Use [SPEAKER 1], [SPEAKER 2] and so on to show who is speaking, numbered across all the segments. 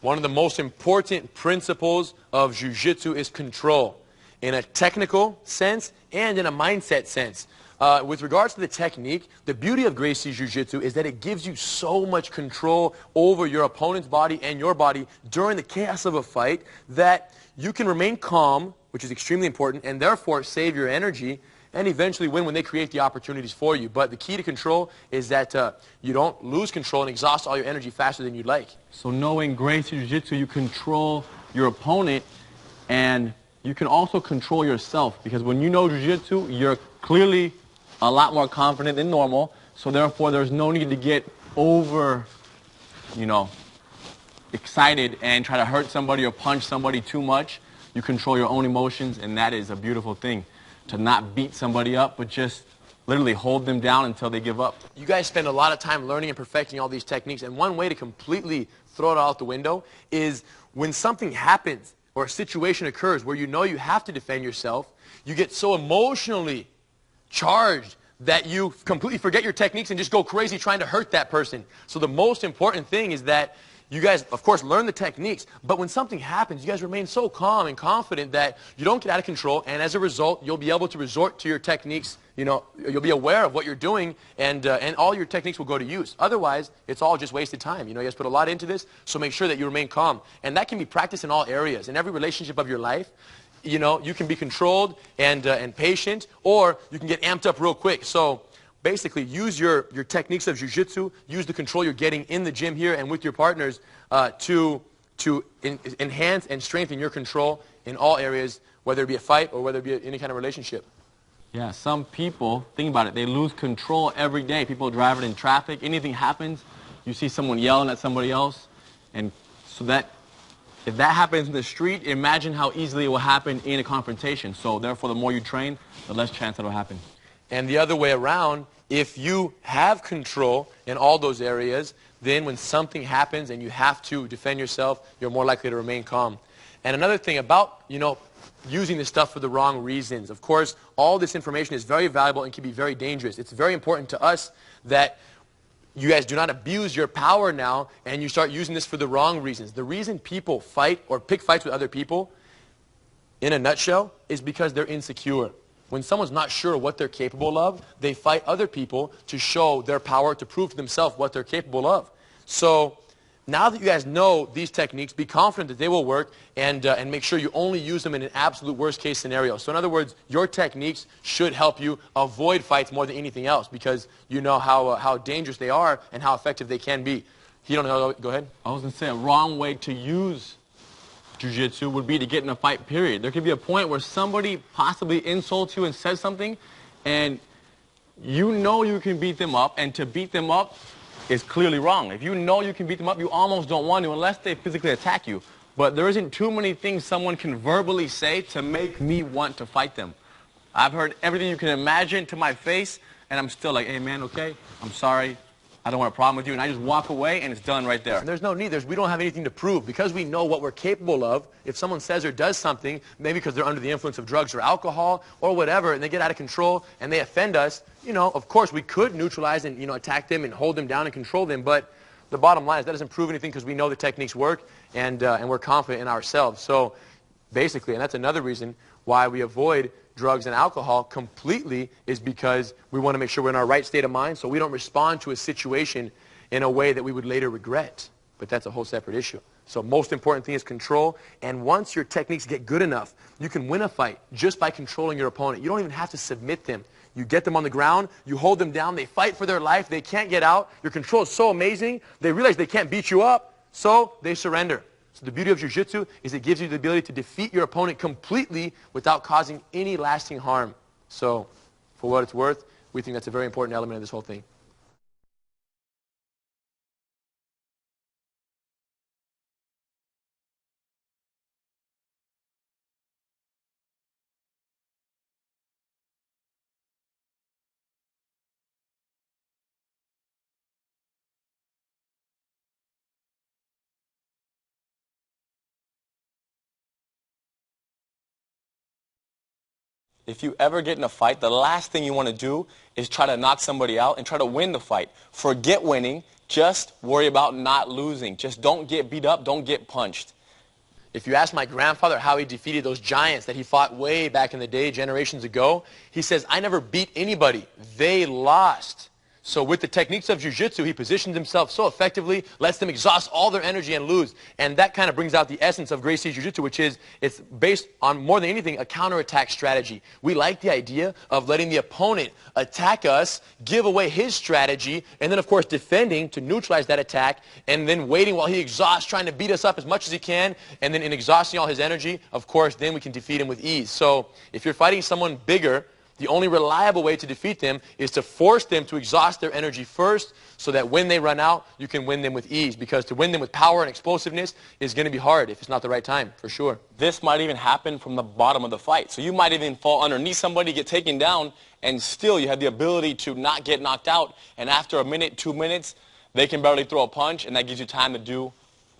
[SPEAKER 1] One of the most important principles of Jiu Jitsu is control, in a technical sense and in a mindset sense. With regards to the technique, the beauty of Gracie Jiu Jitsu is that it gives you so much control over your opponent's body and your body during the chaos of a fight that you can remain calm, which is extremely important, and therefore save your energy and eventually win when they create the opportunities for you. But the key to control is that you don't lose control and exhaust all your energy faster than you'd like.
[SPEAKER 2] So knowing Gracie Jiu Jitsu, you control your opponent and you can also control yourself, because when you know Jiu Jitsu, you're clearly a lot more confident than normal, so therefore there's no need to get over, excited and try to hurt somebody or punch somebody too much. You control your own emotions, and that is a beautiful thing, to not beat somebody up, but just literally hold them down until they give up.
[SPEAKER 1] You guys spend a lot of time learning and perfecting all these techniques, and one way to completely throw it all out the window is when something happens or a situation occurs where you know you have to defend yourself, you get so emotionally charged that you completely forget your techniques and just go crazy trying to hurt that person. So the most important thing is that you guys, of course, learn the techniques, but when something happens, you guys remain so calm and confident that you don't get out of control, and as a result, you'll be able to resort to your techniques. You'll be aware of what you're doing, and all your techniques will go to use. Otherwise, it's all just wasted time. You guys put a lot into this, so make sure that you remain calm. And that can be practiced in all areas, in every relationship of your life. You can be controlled and patient, or you can get amped up real quick. So basically, use your techniques of Jiu Jitsu, use the control you're getting in the gym here and with your partners to enhance and strengthen your control in all areas, whether it be a fight or whether it be any kind of relationship.
[SPEAKER 2] Yeah, some people, think about it, they lose control every day. People driving in traffic, anything happens, you see someone yelling at somebody else, and so that if that happens in the street, imagine how easily it will happen in a confrontation. So therefore, the more you train, the less chance it will happen.
[SPEAKER 1] And the other way around, if you have control in all those areas, then when something happens and you have to defend yourself, you're more likely to remain calm. And another thing about, using this stuff for the wrong reasons. Of course, all this information is very valuable and can be very dangerous. It's very important to us that you guys do not abuse your power now and you start using this for the wrong reasons. The reason people fight or pick fights with other people, in a nutshell, is because they're insecure. When someone's not sure what they're capable of, they fight other people to show their power, to prove to themselves what they're capable of. So now that you guys know these techniques, be confident that they will work, and make sure you only use them in an absolute worst case scenario. So in other words, your techniques should help you avoid fights more than anything else, because you know how dangerous they are and how effective they can be. You don't know, go ahead.
[SPEAKER 2] I was going to say a wrong way to use Jiu Jitsu would be to get in a fight, period. There could be a point where somebody possibly insults you and says something, and you know you can beat them up, and to beat them up is clearly wrong. If you know you can beat them up, you almost don't want to unless they physically attack you. But there isn't too many things someone can verbally say to make me want to fight them. I've heard everything you can imagine to my face, and I'm still like, hey man, okay, I'm sorry, I don't want a problem with you, and I just walk away, and it's done right there.
[SPEAKER 1] There's no need. We don't have anything to prove. Because we know what we're capable of, if someone says or does something, maybe because they're under the influence of drugs or alcohol or whatever, and they get out of control and they offend us, of course we could neutralize and, attack them and hold them down and control them, but the bottom line is that doesn't prove anything, because we know the techniques work, and we're confident in ourselves. So basically, and that's another reason why we avoid drugs and alcohol completely, is because we want to make sure we're in our right state of mind so we don't respond to a situation in a way that we would later regret. But that's a whole separate issue. So most important thing is control, and once your techniques get good enough, you can win a fight just by controlling your opponent. You don't even have to submit them. You get them on the ground, you hold them down, they fight for their life, they can't get out, your control is so amazing, they realize they can't beat you up, so they surrender. So the beauty of Jiu Jitsu is it gives you the ability to defeat your opponent completely without causing any lasting harm. So for what it's worth, we think that's a very important element of this whole thing.
[SPEAKER 2] If you ever get in a fight, the last thing you want to do is try to knock somebody out and try to win the fight. Forget winning. Just worry about not losing. Just don't get beat up. Don't get punched.
[SPEAKER 1] If you ask my grandfather how he defeated those giants that he fought way back in the day, generations ago, he says, I never beat anybody. They lost. So with the techniques of Jiu Jitsu, he positions himself so effectively, lets them exhaust all their energy and lose. And that kind of brings out the essence of Gracie Jiu Jitsu, which is, it's based on, more than anything, a counterattack strategy. We like the idea of letting the opponent attack us, give away his strategy, and then, of course, defending to neutralize that attack, and then waiting while he exhausts, trying to beat us up as much as he can, and then in exhausting all his energy, of course, then we can defeat him with ease. So if you're fighting someone bigger, the only reliable way to defeat them is to force them to exhaust their energy first so that when they run out, you can win them with ease. Because to win them with power and explosiveness is going to be hard if it's not the right time, for sure.
[SPEAKER 2] This might even happen from the bottom of the fight. So you might even fall underneath somebody, get taken down, and still you have the ability to not get knocked out. And after a minute, 2 minutes, they can barely throw a punch, and that gives you time to do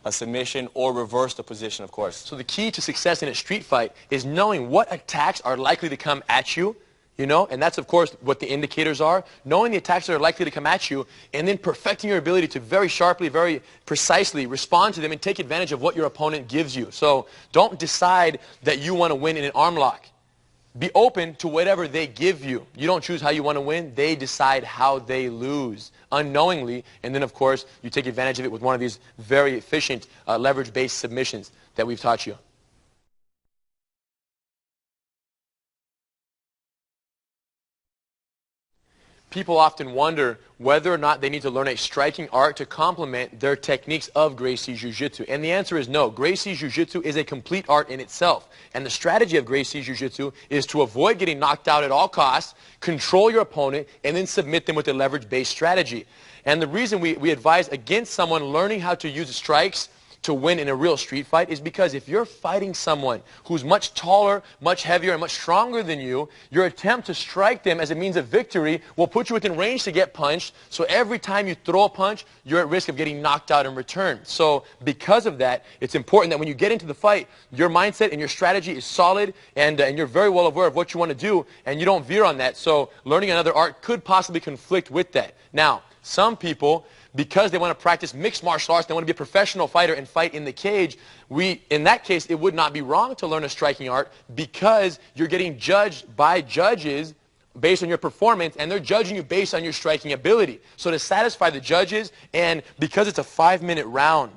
[SPEAKER 2] a submission or reverse the position, of course.
[SPEAKER 1] So the key to success in a street fight is knowing what attacks are likely to come at you. You know, and that's, of course, what the indicators are. Knowing the attacks that are likely to come at you, and then perfecting your ability to very sharply, very precisely respond to them and take advantage of what your opponent gives you. So don't decide that you want to win in an arm lock. Be open to whatever they give you. You don't choose how you want to win. They decide how they lose unknowingly. And then, of course, you take advantage of it with one of these very efficient leverage-based submissions that we've taught you. People often wonder whether or not they need to learn a striking art to complement their techniques of Gracie Jiu Jitsu. And the answer is no. Gracie Jiu Jitsu is a complete art in itself. And the strategy of Gracie Jiu Jitsu is to avoid getting knocked out at all costs, control your opponent, and then submit them with a leverage-based strategy. And the reason we advise against someone learning how to use strikes to win in a real street fight is because if you're fighting someone who's much taller, much heavier, and much stronger than you, your attempt to strike them as a means of victory will put you within range to get punched. So every time you throw a punch, you're at risk of getting knocked out in return. So because of that, it's important that when you get into the fight, your mindset and your strategy is solid, and you're very well aware of what you want to do, and you don't veer on that. So learning another art could possibly conflict with that. Now, some people, because they want to practice mixed martial arts, they want to be a professional fighter and fight in the cage, in that case, it would not be wrong to learn a striking art because you're getting judged by judges based on your performance, and they're judging you based on your striking ability. So to satisfy the judges, and because it's a 5-minute round,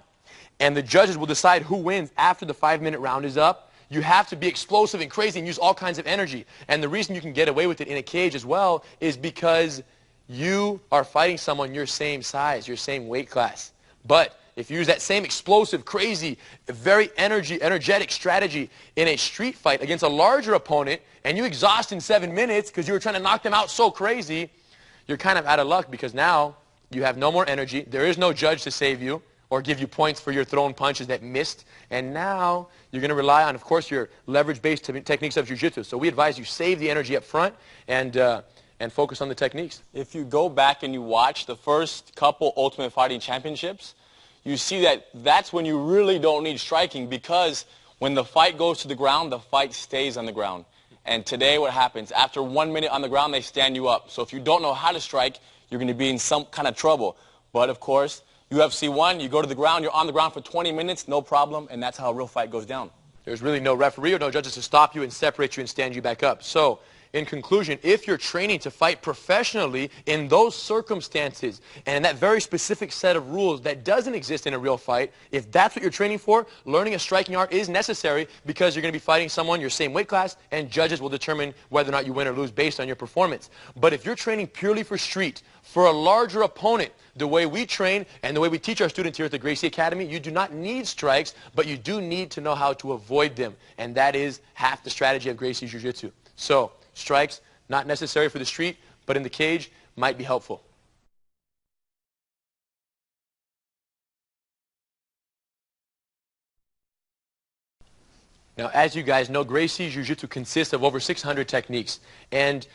[SPEAKER 1] and the judges will decide who wins after the 5-minute round is up, you have to be explosive and crazy and use all kinds of energy. And the reason you can get away with it in a cage as well is because you are fighting someone your same size, your same weight class. But if you use that same explosive, crazy, very energetic strategy in a street fight against a larger opponent, and you exhaust in 7 minutes because you were trying to knock them out so crazy, you're kind of out of luck because now you have no more energy. There is no judge to save you or give you points for your thrown punches that missed. And now you're going to rely on, of course, your leverage-based techniques of Jiu Jitsu. So we advise you save the energy up front and focus on the techniques.
[SPEAKER 2] If you go back and you watch the first couple Ultimate Fighting Championships, you see that that's when you really don't need striking, because when the fight goes to the ground, the fight stays on the ground. And today what happens, after 1 minute on the ground, they stand you up. So if you don't know how to strike, you're going to be in some kind of trouble. But of course, UFC 1, you go to the ground, you're on the ground for 20 minutes, no problem, and that's how a real fight goes down.
[SPEAKER 1] There's really no referee or no judges to stop you and separate you and stand you back up. So in conclusion, if you're training to fight professionally in those circumstances and in that very specific set of rules that doesn't exist in a real fight, if that's what you're training for, learning a striking art is necessary because you're going to be fighting someone your same weight class, and judges will determine whether or not you win or lose based on your performance. But if you're training purely for street, for a larger opponent, the way we train and the way we teach our students here at the Gracie Academy, you do not need strikes, but you do need to know how to avoid them. And that is half the strategy of Gracie Jiu Jitsu. So strikes, not necessary for the street, but in the cage, might be helpful. Now, as you guys know, Gracie Jiu Jitsu consists of over 600 techniques. And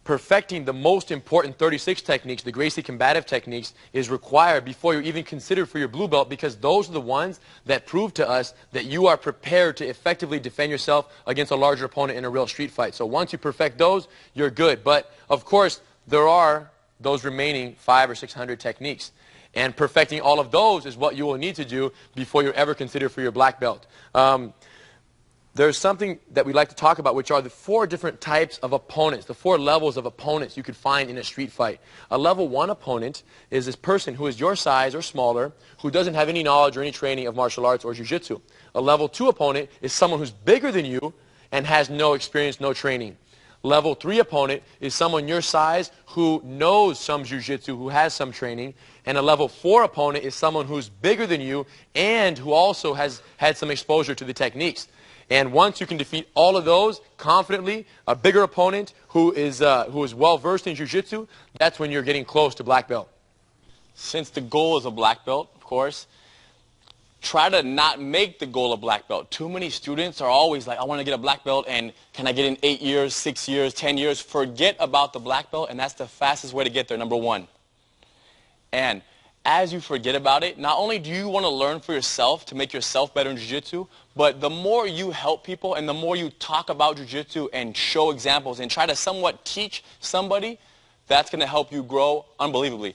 [SPEAKER 1] perfecting the most important 36 techniques, the Gracie combative techniques, is required before you're even considered for your blue belt, because those are the ones that prove to us that you are prepared to effectively defend yourself against a larger opponent in a real street fight. So once you perfect those, you're good. But of course, there are those remaining 500 or 600 techniques. And perfecting all of those is what you will need to do before you're ever considered for your black belt. There's something that we like to talk about, which are the 4 different types of opponents, the 4 levels of opponents you could find in a street fight. A level 1 opponent is this person who is your size or smaller, who doesn't have any knowledge or any training of martial arts or jiu-jitsu. A level 2 opponent is someone who's bigger than you and has no experience, no training. Level 3 opponent is someone your size who knows some jiu-jitsu, who has some training. And a level 4 opponent is someone who's bigger than you and who also has had some exposure to the techniques. And once you can defeat all of those confidently, a bigger opponent who is well-versed in jiu-jitsu, that's when you're getting close to black belt.
[SPEAKER 2] Since the goal is a black belt, of course, try to not make the goal a black belt. Too many students are always like, I want to get a black belt, and can I get in 8 years, 6 years, 10 years? Forget about the black belt, and that's the fastest way to get there, number 1. And as you forget about it, not only do you want to learn for yourself to make yourself better in jiu-jitsu, but the more you help people and the more you talk about jiu-jitsu and show examples and try to somewhat teach somebody, that's going to help you grow unbelievably.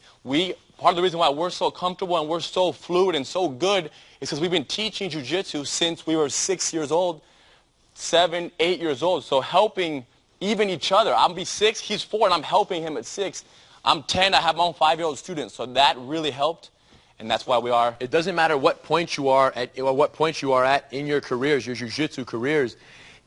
[SPEAKER 2] Part of the reason why we're so comfortable and we're so fluid and so good is because we've been teaching jiu-jitsu since we were 6 years old, 7, 8 years old. So helping even each other. I'll be 6, he's 4, and I'm helping him at 6. I'm 10, I have my own 5-year-old student. So that really helped, and that's why we are.
[SPEAKER 1] It doesn't matter what point you are at, or what point you are at in your careers, your jiu-jitsu careers.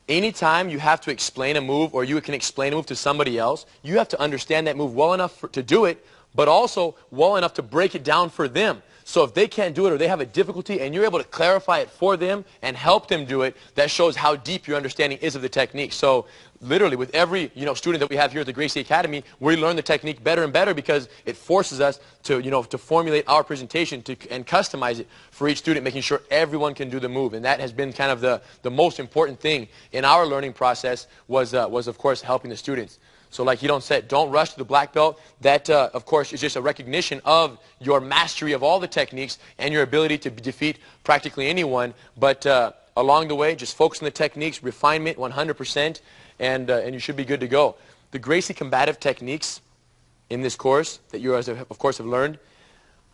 [SPEAKER 1] Anytime you have to explain a move or you can explain a move to somebody else, you have to understand that move well enough to do it, but also well enough to break it down for them. So if they can't do it or they have a difficulty and you're able to clarify it for them and help them do it, that shows how deep your understanding is of the technique. So literally with every student that we have here at the Gracie Academy, we learn the technique better and better because it forces us to to formulate our presentation and customize it for each student, making sure everyone can do the move. And that has been kind of the most important thing in our learning process was of course helping the students. So like Hidon said, don't rush to the black belt. That, of course, is just a recognition of your mastery of all the techniques and your ability to defeat practically anyone. But along the way, just focus on the techniques, refinement 100%, and you should be good to go. The Gracie combative techniques in this course that you, of course, have learned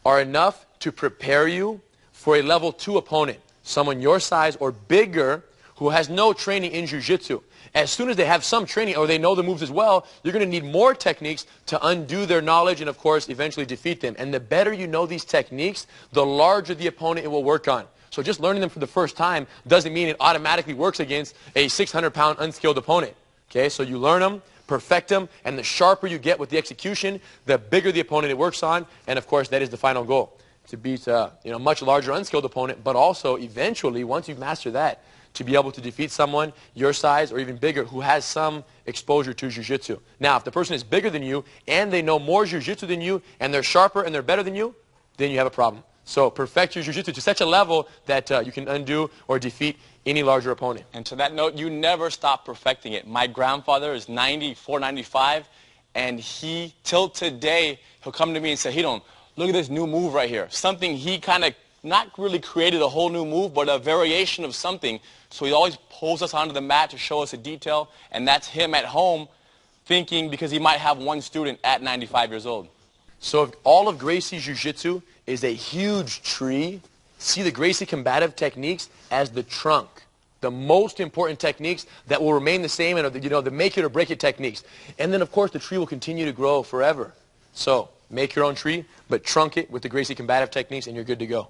[SPEAKER 1] are enough to prepare you for a level 2 opponent, someone your size or bigger who has no training in jiu-jitsu. As soon as they have some training or they know the moves as well, you're going to need more techniques to undo their knowledge and, of course, eventually defeat them. And the better you know these techniques, the larger the opponent it will work on. So just learning them for the first time doesn't mean it automatically works against a 600-pound unskilled opponent. Okay, so you learn them, perfect them, and the sharper you get with the execution, the bigger the opponent it works on. And, of course, that is the final goal, to beat a much larger unskilled opponent, but also eventually, once you master that, to be able to defeat someone your size or even bigger who has some exposure to jiu-jitsu. Now, if the person is bigger than you and they know more jiu-jitsu than you and they're sharper and they're better than you, then you have a problem. So perfect your jiu-jitsu to such a level that you can undo or defeat any larger opponent.
[SPEAKER 2] And to that note, you never stop perfecting it. My grandfather is 94, 95, and he, till today, he'll come to me and say, Hidon, look at this new move right here. Something he kind of not really created a whole new move, but a variation of something. So he always pulls us onto the mat to show us a detail, and that's him at home thinking because he might have one student at 95 years old.
[SPEAKER 1] So if all of Gracie Jiu-Jitsu is a huge tree, see the Gracie combative techniques as the trunk. The most important techniques that will remain the same and the make it or break it techniques. And then, of course, the tree will continue to grow forever. So make your own tree, but trunk it with the Gracie combative techniques and you're good to go.